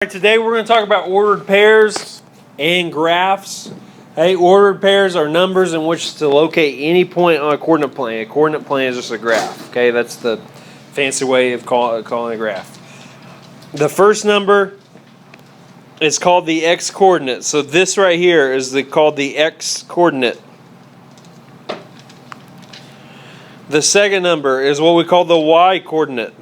Today we're going to talk about ordered pairs and graphs. Hey, ordered pairs are numbers in which to locate any point on a coordinate plane. A coordinate plane is just a graph. Okay, that's the fancy way of calling a graph. The first number is called the x-coordinate. So this right here is called the x-coordinate. The second number is what we call the y-coordinate.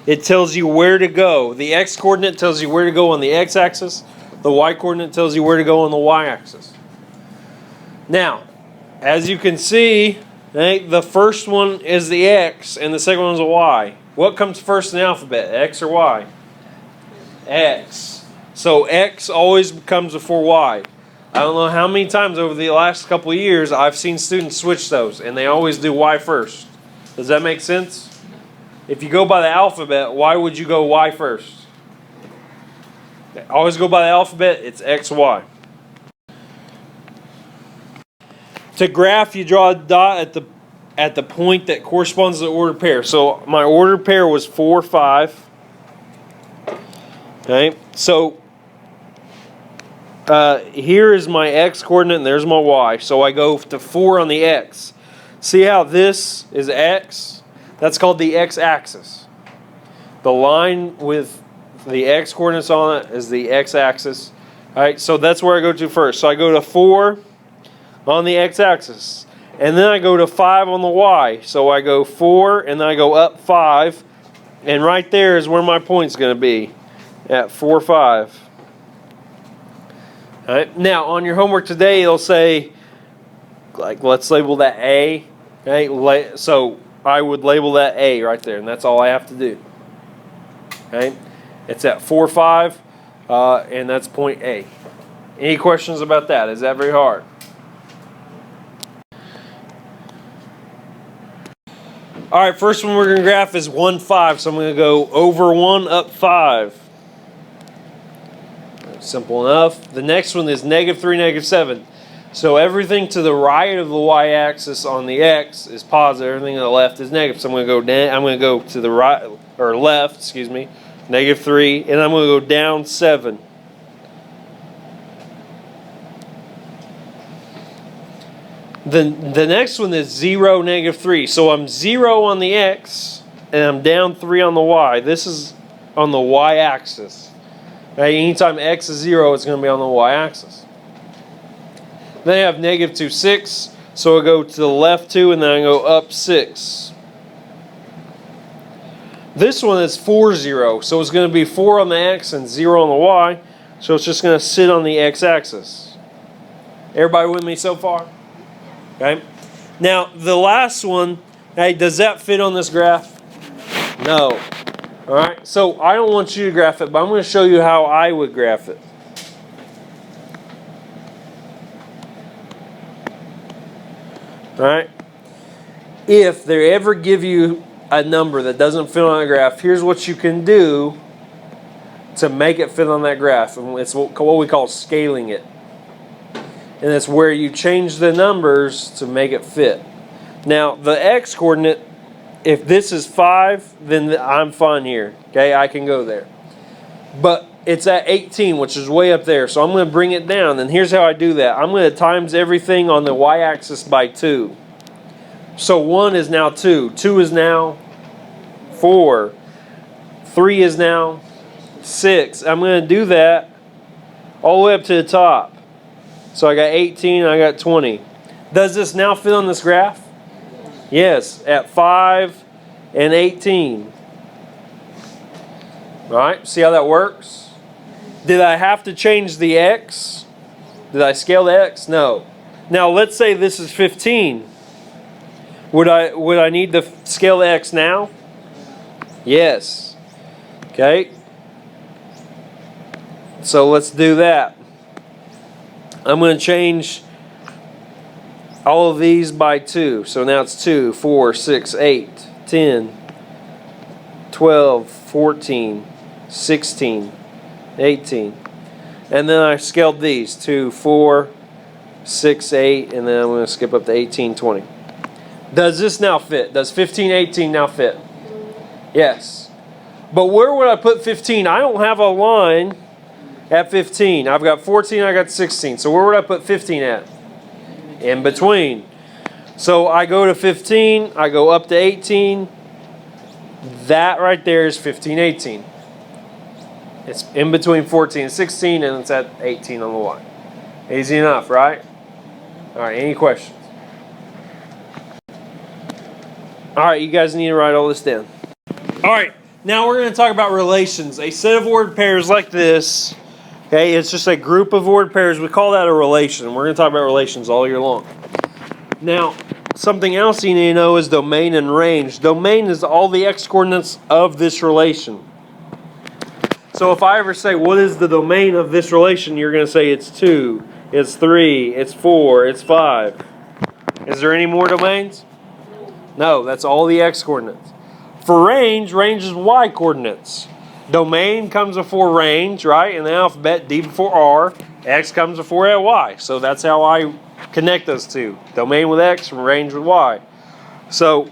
It tells you where to go. The x-coordinate tells you where to go on the x-axis. The y-coordinate tells you where to go on the y-axis. Now, as you can see, the first one is the x and the second one is a y. What comes first in the alphabet, x or y? X. So x always comes before y. I don't know how many times over the last couple of years I've seen students switch those, and they always do y first. Does that make sense? If you go by the alphabet, why would you go y first? Always go by the alphabet, it's x, y. To graph, you draw a dot at the point that corresponds to the ordered pair. So my ordered pair was 4, 5. Okay, so here is my x-coordinate and there's my y. So I go to 4 on the x. See how this is x? That's called the x-axis. The line with the x-coordinates on it is the x-axis. All right, so that's where I go to first. So I go to 4 on the x-axis. And then I go to 5 on the y. So I go 4 and then I go up 5. And right there is where my point's going to be, at 4, 5. All right, now on your homework today, it'll say, like, let's label that A. Okay, so I would label that A right there, and that's all I have to do. Okay, it's at 4, 5, and that's point A. Any questions about that? Is that very hard? All right, first one we're going to graph is 1, 5. So I'm going to go over 1, up 5. Simple enough. The next one is -3, -7. So everything to the right of the y-axis on the x is positive. Everything to the left is negative. So I'm going to go down. I'm going to go to the right or left. Excuse me. -3, and I'm going to go down 7. The next one is 0, -3. So I'm 0 on the x, and I'm down 3 on the y. This is on the y-axis. Okay, anytime x is 0, it's going to be on the y-axis. Then I have -2, 6. So I go to the left 2, and then I go up 6. This one is 4, 0. So it's going to be 4 on the x and 0 on the y. So it's just going to sit on the x-axis. Everybody with me so far? Okay. Now, the last one, hey, does that fit on this graph? No. All right. So I don't want you to graph it, but I'm going to show you how I would graph it. All right. If they ever give you a number that doesn't fit on a graph, here's what you can do to make it fit on that graph. And it's what we call scaling it. And it's where you change the numbers to make it fit. Now, the x-coordinate, if this is 5, then I'm fine here. Okay, I can go there. But it's at 18, which is way up there. So I'm going to bring it down. And here's how I do that. I'm going to times everything on the y-axis by 2. So 1 is now 2. 2 is now 4. 3 is now 6. I'm going to do that all the way up to the top. So I got 18, I got 20. Does this now fit on this graph? Yes, at 5 and 18. All right, see how that works? Did I have to change the x? Did I scale the x? No. Now let's say this is 15. Would I need to scale the x now? Yes. Okay. So let's do that. I'm going to change all of these by 2. So now it's 2, 4, 6, 8, 10, 12, 14, 16, 18. And then I scaled these 2, 4, 6, 8, and then I'm going to skip up to 18, 20. Does this now fit? Does 15, 18 now fit? Yes. But where would I put 15? I don't have a line at 15. I've got 14, I got 16. So where would I put 15 at? In between. So I go to 15, I go up to 18. That right there is 15, 18. It's in between 14 and 16, and it's at 18 on the line. Easy enough, right? All right, any questions? All right, you guys need to write all this down. All right, now we're going to talk about relations. A set of ordered pairs like this, okay, it's just a group of ordered pairs. We call that a relation. We're going to talk about relations all year long. Now, something else you need to know is domain and range. Domain is all the x-coordinates of this relation. So if I ever say, what is the domain of this relation, you're going to say it's 2, it's 3, it's 4, it's 5. Is there any more domains? No, that's all the x-coordinates. For range, range is y-coordinates. Domain comes before range, right? In the alphabet, D before R, X comes before Y. So that's how I connect those two. Domain with X, range with Y. So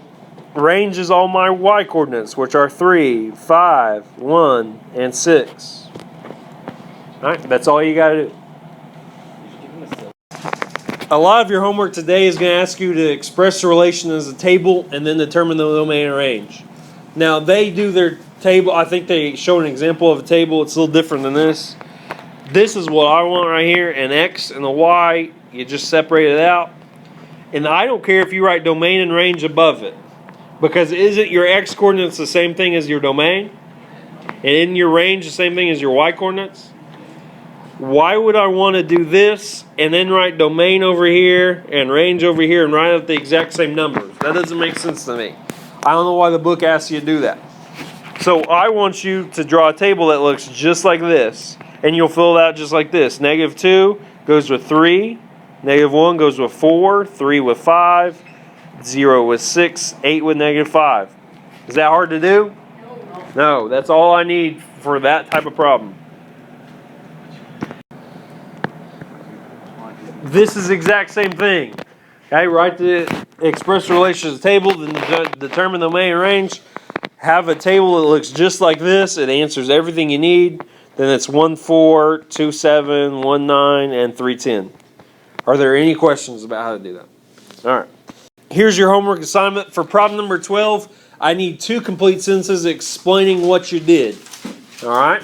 range is all my y-coordinates, which are 3, 5, 1, and 6. All right, that's all you got to do. A lot of your homework today is going to ask you to express the relation as a table and then determine the domain and range. Now, they do their table. I think they show an example of a table. It's a little different than this. This is what I want right here, an X and a Y. You just separate it out. And I don't care if you write domain and range above it. Because isn't your X coordinates the same thing as your domain? And isn't your range the same thing as your Y coordinates? Why would I want to do this and then write domain over here and range over here and write out the exact same numbers? That doesn't make sense to me. I don't know why the book asks you to do that. So I want you to draw a table that looks just like this. And you'll fill it out just like this. -2 goes with 3. -1 goes with 4. 3 with 5. 0 with 6. 8 with -5. Is that hard to do? No, that's all I need for that type of problem. This is the exact same thing. Okay, write the express relations table, then determine the domain and range. Have a table that looks just like this. It answers everything you need. Then it's 1, 4, 2, 7, 1, 9, and 3, 10. Are there any questions about how to do that? All right. Here's your homework assignment. For problem number 12, I need 2 complete sentences explaining what you did. All right.